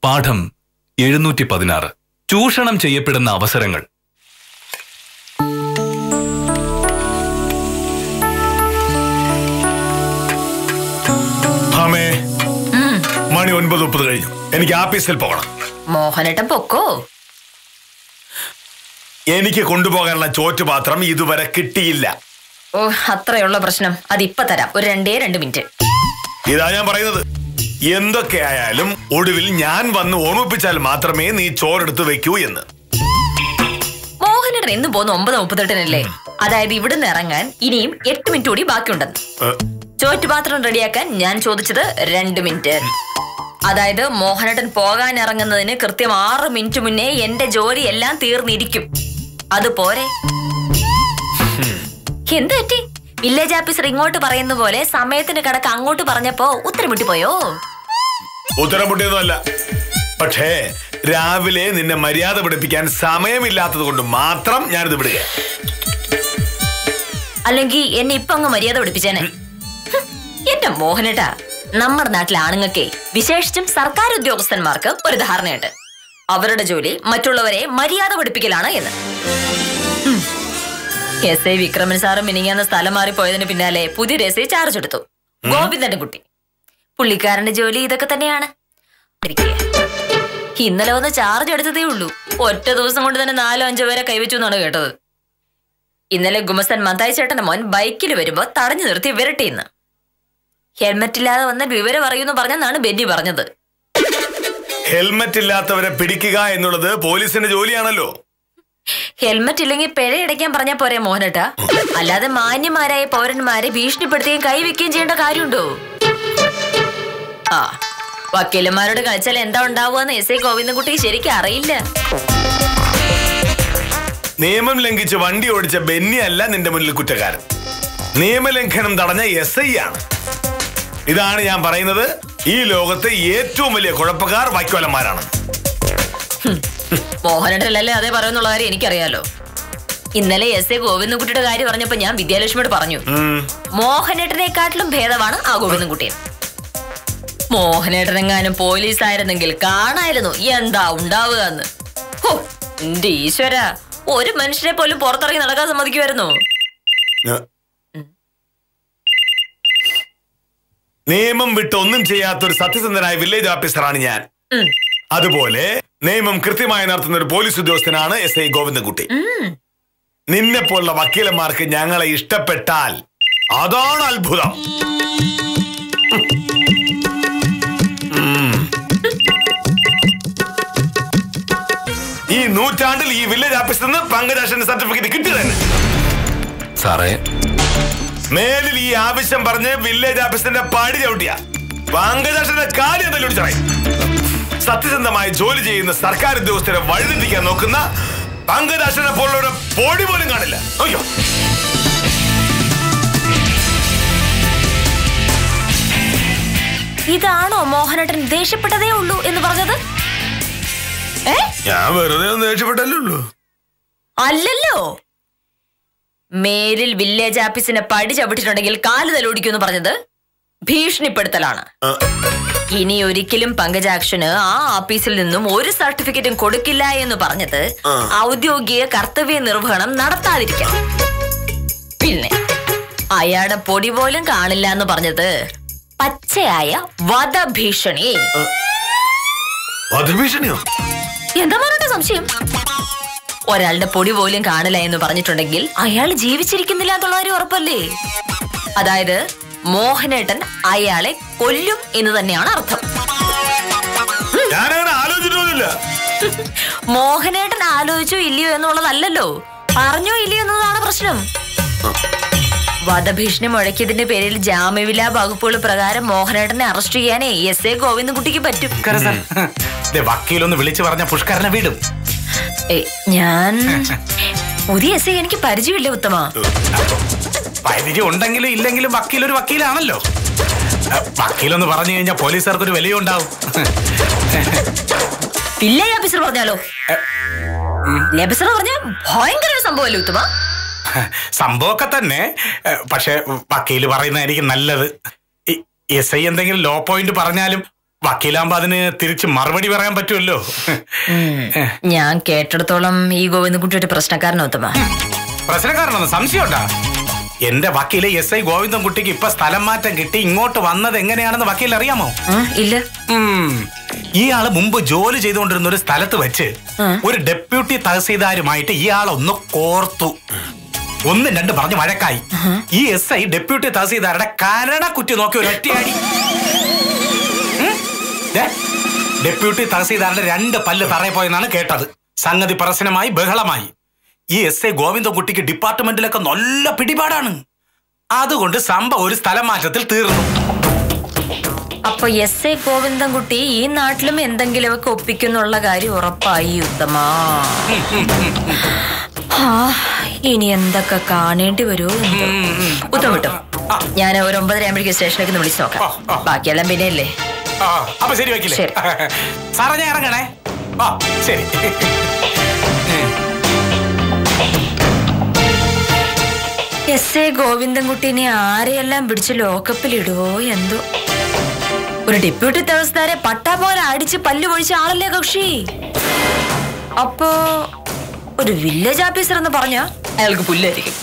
പാഠം 716. ചൂഷണം ചെയ്യപ്പെടുന്ന അവസരങ്ങൾ. മണി 9:30 കഴിഞ്ഞു. എനിക്ക് ആഫീസിൽ പോകണം. മോഹനേട്ടൻ പൊക്കോ. എനിക്ക് കൊണ്ടുപോകാനുള്ള ചോറ്റുപാത്രം ഇതുവരെ കിട്ടിയില്ല. ഓ, അത്രയുള്ള പ്രശ്നം. അതിപ്പോ തരാം. ഒരു 2 മിനിറ്റ്. ഇതാ ഞാൻ പറയുന്നത്. എന്തൊക്കെയായാലും ഒടുവിൽ ഞാൻ വന്ന് ഓർമ്മിപ്പിച്ചാൽ മാത്രമേ നീ ചോറെടുത്ത് വെക്കൂ എന്ന്. മോഹനേട്ടൻ ഇന്ന് പോകുന്ന 9:38 അതായത് ഇവിടുന്ന് ഇറങ്ങാൻ ഇനിയും 8 മിനിറ്റ് കൂടി ബാക്കിയുണ്ടെന്ന്. ചോറ്റുപാത്രം റെഡിയാക്കാൻ ഞാൻ ചോദിച്ചത് 2 മിനിറ്റ്. അതായത് മോഹനേട്ടൻ പോകാൻ ഇറങ്ങുന്നതിന് കൃത്യം 6 മിനിറ്റ് മുന്നേ എന്റെ ജോലി എല്ലാം തീർന്നിരിക്കും. അതുപോരെ? എന്ത് പറ്റി? വില്ലേജ് ഓഫീസർ ഇങ്ങോട്ട് പറയുന്ന പോലെ സമയത്തിന് കണക്ക് അങ്ങോട്ട് പറഞ്ഞപ്പോ ഉത്തരം മുട്ടിപ്പോയോ? ഉത്തരം മുട്ടിയൊന്നുമല്ല. പക്ഷേ രാവിലെ നിന്നെ മര്യാദ പഠിപ്പിക്കാൻ സമയമില്ലാത്തത് കൊണ്ട് മാത്രം ഞാനിത് വിടുക. അല്ലെങ്കിൽ എന്നെ ഇപ്പൊ അങ്ങ് മര്യാദ പഠിപ്പിച്ചേനെ. എന്റെ മോഹനേട്ടാ, നമ്മുടെ നാട്ടിലെ ആണുങ്ങൾക്കേ, വിശേഷിച്ചും സർക്കാർ ഉദ്യോഗസ്ഥന്മാർക്ക് ഒരു ധാരണയുണ്ട്. അവരുടെ ജോലി മറ്റുള്ളവരെ മര്യാദ പഠിപ്പിക്കലാണ് എന്ന്. എസ്.ഐ. വിക്രമൻ സാറും മിനിങ്ങാന്ന് സ്ഥലം മാറിപ്പോയതിന് പിന്നാലെ പുതിയൊരു എസ്.ഐ. ചാർജ് എടുത്തു, ഗോവിന്ദന്റെ കുട്ടി. പുള്ളിക്കാരന്റെ ജോലി ഇതൊക്കെ തന്നെയാണ്. ഇന്നലെ വന്ന് ചാർജ് എടുത്തതേ ഉള്ളൂ. ഒറ്റ ദിവസം കൊണ്ട് തന്നെ 4-5 പേരെ കൈവച്ചു എന്നാണ് കേട്ടത്. ഇന്നലെ ഗുമസ്തൻ മന്തായി ചേട്ടന്റെ മോൻ ബൈക്കിൽ വരുമ്പോ തടഞ്ഞു നിർത്തി വിരട്ടിന്ന്. ഹെൽമെറ്റ് ഇല്ലാതെ വന്ന വിവരം അറിയുന്നു പറഞ്ഞെന്നാണ് ബെന്നി പറഞ്ഞത്. ഹെൽമെറ്റ് ഇല്ലാത്തവരെ പിടിക്കുക എന്നുള്ളത് പോലീസിന്റെ ജോലിയാണല്ലോ. ഹെൽമെറ്റ് ഇല്ലെങ്കിൽ പിഴ അടയ്ക്കാൻ പറഞ്ഞാ പോരെ മോഹനേട്ടാ? അല്ലാതെ മാന്യന്മാരായ പൗരന്മാരെ ഭീഷണിപ്പെടുത്തുകയും കൈവയ്ക്കുകയും ചെയ്യേണ്ട കാര്യമുണ്ടോ? ആ, വക്കീലന്മാരോട് കളിച്ചാൽ എന്താ ഉണ്ടാവുകയെന്ന് എസ്.ഐ. ഗോവിന്ദൻകുട്ടി ശരിക്കും അറിയില്ല. നിയമം ലംഘിച്ച് വണ്ടി ഓടിച്ച ബെന്നി അല്ല നിന്റെ മുന്നിൽ കുറ്റക്കാരൻ. നിയമലംഘനം തടഞ്ഞ എസ്.ഐ. ആണ്. ഇതാണ് ഞാൻ പറയുന്നത്. ഈ ലോകത്തെ ഏറ്റവും വലിയ കുഴപ്പക്കാർ വക്കീലന്മാരാണ്. മോഹനേട്ടനല്ലേ അതേ പറയുന്നുള്ള കാര്യം എനിക്കറിയാലോ. ഇന്നലെ എസ്.ഐ. ഗോവിന്ദൻകുട്ടിയുടെ കാര്യം പറഞ്ഞപ്പോ ഞാൻ വിദ്യാലക്ഷ്മിയോട് പറഞ്ഞു, മോഹനേട്ടനെക്കാട്ടിലും ഭേദമാണ് ആ ഗോവിന്ദൻകുട്ടിയെ. മോഹനേട്ടനെങ്ങാനും പോലീസ് ആയിരുന്നെങ്കിൽ കാണായിരുന്നു എന്താ ഉണ്ടാവുക എന്ന്. ഹോ, എന്റെ ഈശ്വര, ഒരു മനുഷ്യനെ പോലും പുറത്തിറങ്ങി നടക്കാൻ സമ്മതിക്കുമായിരുന്നു? നിയമം വിട്ട് ഒന്നും ചെയ്യാത്തൊരു സത്യസന്ധനായ വില്ലേജ് ഓഫീസറാണ് ഞാൻ. അതുപോലെ നിയമം കൃത്യമായി നടത്തുന്ന ഒരു പോലീസ് ഉദ്യോഗസ്ഥനാണ് എസ്.ഐ. ഗോവിന്ദൻകുട്ടി. നിന്നെ പോലുള്ള വക്കീലന്മാർക്ക് ഞങ്ങളെ ഇഷ്ടപ്പെട്ടാൽ അതാണ് അത്ഭുതം. ഈ നൂറ്റാണ്ടിൽ ഈ വില്ലേജ് ഓഫീസിൽ നിന്ന് പങ്കജാക്ഷന്റെ സർട്ടിഫിക്കറ്റ് കിട്ടിയതന്നെ. സാറേ, മേലിൽ ഈ ആവശ്യം പറഞ്ഞ് വില്ലേജ് ഓഫീസിന്റെ പടി ചവിട്ടിയ പങ്കജാക്ഷന്റെ കാര്യം എന്തെങ്കിലും ഒടിച്ചറയും. സത്യസന്ധമായി ജോലി ചെയ്യുന്ന സർക്കാർ ഉദ്യോഗസ്ഥരെ വഴിതെറ്റിക്കാൻ നോക്കുന്ന പങ്കജാക്ഷനെ പോലുള്ളവരെ പൊടി പോലും കാണില്ല. അയ്യോ, ഇതാണോ മോഹനേട്ടൻ ദേഷ്യപ്പെട്ടതേ ഉള്ളൂ എന്ന് പറഞ്ഞത്? ഞാൻ വെറുതെ ഒന്ന് ദേഷ്യപ്പെട്ടല്ലേ ഉള്ളൂ. അല്ലല്ലോ, മേലിൽ വില്ലേജ് ഓഫീസിനെ പടി ചവിട്ടിട്ടുണ്ടെങ്കിൽ കാല് തലോടിക്കുമെന്ന് പറഞ്ഞത് ഭീഷണിപ്പെടുത്തലാണ്. ഇനി ഒരിക്കലും പങ്കജാക്ഷന് ആ ഓഫീസിൽ നിന്നും ഒരു സർട്ടിഫിക്കറ്റും കൊടുക്കില്ല എന്ന് പറഞ്ഞത് ഔദ്യോഗിക കർത്തവ്യ നിർവഹണം നടത്താതിരിക്കണം. പിന്നെ അയാളുടെ പൊടി പോലും കാണില്ല എന്ന് പറഞ്ഞത് പച്ചയായ വധഭീഷണി. വധഭീഷണിയോ? എന്താ പറഞ്ഞ സംശയം? ഒരാളുടെ പൊടി പോലും കാണില്ല എന്ന് പറഞ്ഞിട്ടുണ്ടെങ്കിൽ അയാൾ ജീവിച്ചിരിക്കുന്നില്ല എന്നുള്ള കാര്യം ഉറപ്പല്ലേ? അതായത് മോഹനേട്ടൻ അയാളെ കൊല്ലും എന്ന് തന്നെയാണ് അർത്ഥം. മോഹനേട്ടൻ ആലോചിച്ചോ ഇല്ലയോ എന്നുള്ളതല്ലല്ലോ, പറഞ്ഞോ ഇല്ലയോ എന്നതാണ് പ്രശ്നം. വധഭീഷണി മുഴക്കിയതിന്റെ പേരിൽ ജാമ്യമില്ലാ വകുപ്പുകൾ പ്രകാരം മോഹനേട്ടനെ അറസ്റ്റ് ചെയ്യാനേ എസ്.ഐ. ഗോവിന്ദൻകുട്ടിക്ക് പറ്റും. വക്കീലൊന്ന് വിളിച്ചു പറഞ്ഞ പുഷ്കരനെ വിടും. ഞാൻ പുതിയ എസ്.ഐ. എനിക്ക് പരിചയമില്ല ഉത്തമ. പരിചയം ഉണ്ടെങ്കിലും ഇല്ലെങ്കിലും വക്കീലൊരു വക്കീലാണല്ലോ. വക്കീലെന്ന് പറഞ്ഞു കഴിഞ്ഞാൽ പോലീസുകാർക്കൊരു വിലയുണ്ടാവും. വില്ലേജ് ഓഫീസർ പറഞ്ഞാലോ? ഓഫീസർ പറഞ്ഞ ഭയങ്കര സംഭവമല്ലേ ഉത്തമ? സംഭവമൊക്കെ തന്നെ, പക്ഷെ വക്കീല് പറയുന്നതായിരിക്കും നല്ലത്. എസ്.ഐ. എന്തെങ്കിലും ലോ പോയിന്റ് പറഞ്ഞാലും വക്കീലാകുമ്പോ അതിന് തിരിച്ച് മറുപടി പറയാൻ പറ്റുമല്ലോ. ഞാൻ കേട്ടിടത്തോളം ഈ ഗോവിന്ദൻകുട്ടി ഒരു പ്രശ്നക്കാരനോ ഉത്തമ? പ്രശ്നക്കാരനൊന്ന് സംശയമുണ്ടാ? എന്റെ വക്കീല് SI ഗോവിന്ദൻകുട്ടിക്ക് ഇപ്പൊ സ്ഥലം മാറ്റം കിട്ടി ഇങ്ങോട്ട് വന്നത് എങ്ങനെയാണെന്ന് വക്കീൽ അറിയാമോ? ഇല്ല. ഇയാള് മുമ്പ് ജോലി ചെയ്തുകൊണ്ടിരുന്ന ഒരു സ്ഥലത്ത് വെച്ച് ഒരു ഡെപ്യൂട്ടി തഹസീൽദാരുമായിട്ട് ഇയാളൊന്ന് കോർത്തു. 1-2 പറഞ്ഞ് വഴക്കായി. ഈ SI ഡെപ്യൂട്ടി തഹസീൽദാരുടെ കരണ കുറ്റി നോക്കി ഒരു ഒറ്റയാടി. ഡെപ്യൂട്ടി തഹസീൽദാരുടെ 2 പല്ല് തറയിൽ പോയെന്നാണ് കേട്ടത്. സംഗതി പ്രശ്നമായി, ബഹളമായി. ഈ SI ഗോവിന്ദൻകുട്ടിക്ക് ഡിപ്പാർട്ട്മെന്റിലൊക്കെ നല്ല പിടിപാടാണ്. അതുകൊണ്ട് സംഭവം ഒരു സ്ഥലം മാറ്റത്തിൽ തീർന്നു. അപ്പൊ SI ഗോവിന്ദൻകുട്ടി ഈ നാട്ടിലും എന്തെങ്കിലുമൊക്കെ ഒപ്പിക്കുന്നുള്ള കാര്യം ഉറപ്പായി ഉത്തമ. ഇനി എന്തൊക്കെ കാണേണ്ടി വരുമോ? ഉത്തമ വിട്ടോ, ഞാൻ ഒരു 9:30 ആകുമ്പോഴേക്കും സ്റ്റേഷനിലേക്ക് വിളിച്ചു നോക്കാം. ബാക്കിയെല്ലാം പിന്നെ അല്ലേ? അപ്പൊ ശരി വയ്ക്കില്ലേ സാറേ, ഞാൻ ഇറങ്ങണേ. ശരി. SI ഗോവിന്ദൻകുട്ടിനെ ആരെയെല്ലാം പിടിച്ച് ലോക്കപ്പിലിടുവോ എന്തോ. ഒരു ഡെപ്യൂട്ടി തഹസിൽദാരെ പട്ടാ പോലെ അടിച്ച് പല്ല് പൊഴിച്ച ആളല്ലേ കക്ഷി. അപ്പോ ഒരു വില്ലേജ് ഓഫീസർ എന്ന് പറഞ്ഞ അയാൾക്ക് പുല്ലായിരിക്കും.